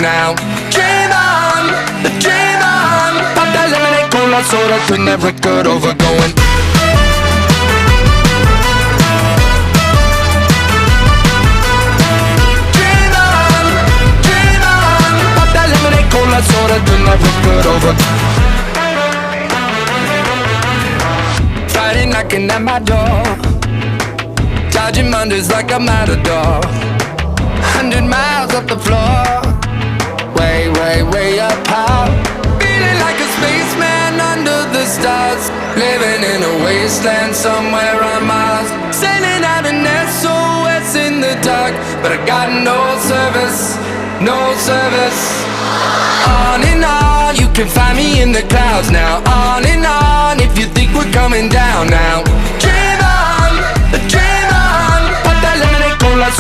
now. Dream on, dream on. Pop that lemonade, cola, soda, turn that record over, going. Dream on, dream on. Pop that lemonade, cola, soda, turn that record over. Friday knocking at my door, dodging Mondays like a matador. 100 miles up the floor, way, way, way up high. Feeling like a spaceman under the stars, living in a wasteland somewhere on Mars. Sending out an SOS in the dark, but I got no service, no service. On and on, you can find me in the clouds now. On and on, if you think we're coming down now.